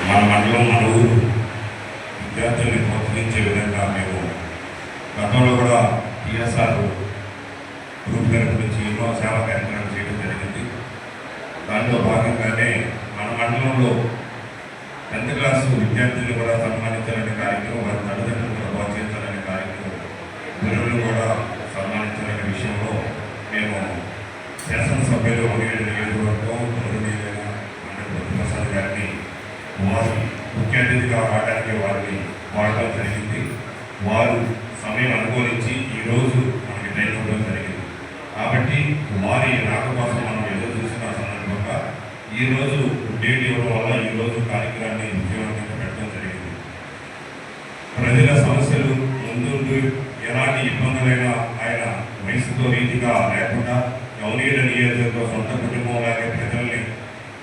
మన మండలం మన ఊరు విద్యార్థుల్ని ప్రోత్సహించే విధంగా మేము గతంలో కూడా టీఎస్ఆర్ గ్రూప్ తరపు నుంచి ఎన్నో సేవా కార్యక్రమాలు చేయడం జరిగింది. దాంట్లో భాగంగానే మన మండలంలో 10th క్లాసు విద్యార్థులు కూడా సన్మానించాలనే కార్యక్రమం, వారి తల్లిదండ్రులు కూడా ప్రోత్సహించాలనే కార్యక్రమం, గురువులు కూడా సన్మానించాలనే విషయంలో మేము శాసనసభ్యులు నియోజకవర్గం గౌరవనీయులైన ప్రసాద్ గారిని వారి ముఖ్య అతిథిగా రావడానికి వారిని వాడటం జరిగింది. వారు సమయం అనుకూలించి ఈరోజు మనకి టైం ఇవ్వడం జరిగింది. కాబట్టి వారి రాక కోసం మనం ఎదురు చూసిన సందర్భంగా ఈరోజు డేట్ ఇవ్వడం వల్ల ఈరోజు కార్యక్రమాన్ని విజయవంతంగా పెట్టడం జరిగింది. ప్రజల సమస్యలు ముందు ఎలాంటి ఇబ్బందులైనా ఆయన వయసుతో రీతిగా లేకుండా గౌనీయుల నియోజకవర్గం సొంత కుటుంబం లాగే ప్రజల్ని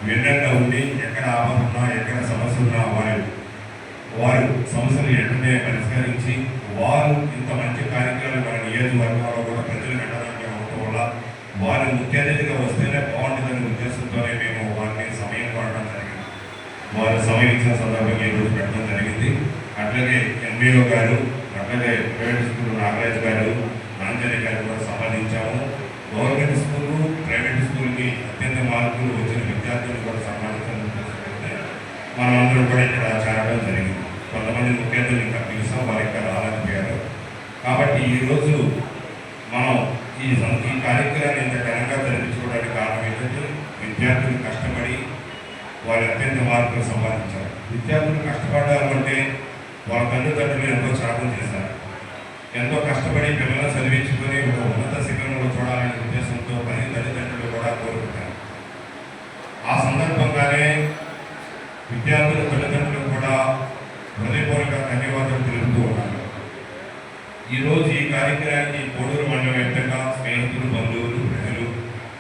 విన్నంగా ఉండి ఎక్కడ ఆపదున్నా ఎక్కడ సమస్య ఉన్నా వారు సమస్యలు వెంటనే పరిష్కరించి వారు ఇంత మంచి కార్యక్రమాలు మన నియోజకవర్గంలో కూడా ప్రజలు పెట్టడానికి అవడం వల్ల వారు ముఖ్య అతిథిగా వస్తేనే బాగుంటుందనే ఉద్దేశంతోనే మేము వారిని సమయం పడడం జరిగింది. వారు సమయం ఇచ్చిన సందర్భంగా ఈరోజు పెట్టడం జరిగింది. అట్లాగే ఎంబీఓ గారు, అట్లాగే ప్రైవేట్ స్కూల్ నాగరాజు గారు, నాంజలి గారు కూడా సంపాదించాము. గవర్నమెంట్ స్కూలు, ప్రైవేట్ స్కూల్కి అత్యంత మార్కులు వచ్చిన విద్యార్థులు కూడా సన్మానించాలని మనమందరం కూడా ఇక్కడ చేరడం జరిగింది. కొంతమంది ముఖ్య అతిథులు ఇంకా పిలిచాం, వారి ఇక్కడ రాలేకపోయారు. కాబట్టి ఈరోజు మనం ఈ కార్యక్రమాన్ని ఇంత ఘనంగా జరిపించుకోవడానికి కారణం ఏంటంటే విద్యార్థులు కష్టపడి వారి అత్యంత మార్కులు సంపాదించారు. విద్యార్థులు కష్టపడ్డారు అంటే వాళ్ళ తల్లిదండ్రులు ఎంతో త్యాగం చేశారు. ఎంతో కష్టపడి పిల్లలను చదివించుకొని ఒక ఉన్నత శిఖరంలో చూడాలనే ఉద్దేశంతో పని తల్లిదండ్రులు కూడా కోరుకుంటారు. ఆ సందర్భంగానే విద్యార్థుల తల్లిదండ్రులు కూడా హృదయపూర్వక ధన్యవాదాలు తెలుపుతూ ఉన్నారు. ఈరోజు ఈ కార్యక్రమానికి కోడూరు మండలం వ్యాప్తంగా స్నేహితులు, బంధువులు, ప్రజలు,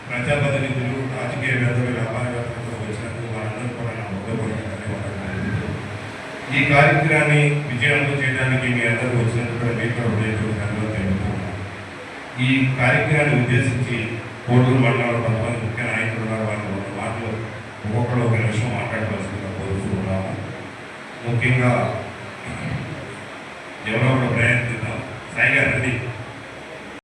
ప్రజాప్రతినిధులు, రాజకీయవేత్తలు, వ్యాపారవేత్తలు వచ్చినందుకు వారందరూ కూడా నా హృదయపూర్వక ధన్యవాదాలు తెలుపుతూ ఈ కార్యక్రమాన్ని విజయవంతం చేయడానికి మీ అందరూ వచ్చినందుకు కూడా మీకు హృదయపూర్వక ధన్యవాదాలు తెలుపుతూ ఉన్నారు. ఈ కార్యక్రమాన్ని ఉద్దేశించి కోడూరు మండలంలో 10 ముఖ్య నాయకులు ఉన్నారు. వాళ్ళు మాటలు ఒక్కొక్కరు ఒక నిమిషం మాట్లాడవలసిందిగా కోరుతూ ఉన్నాము. ముఖ్యంగా ఎవరో ఒకరు ప్రయత్నిద్దాం. సాయి గారు రండి.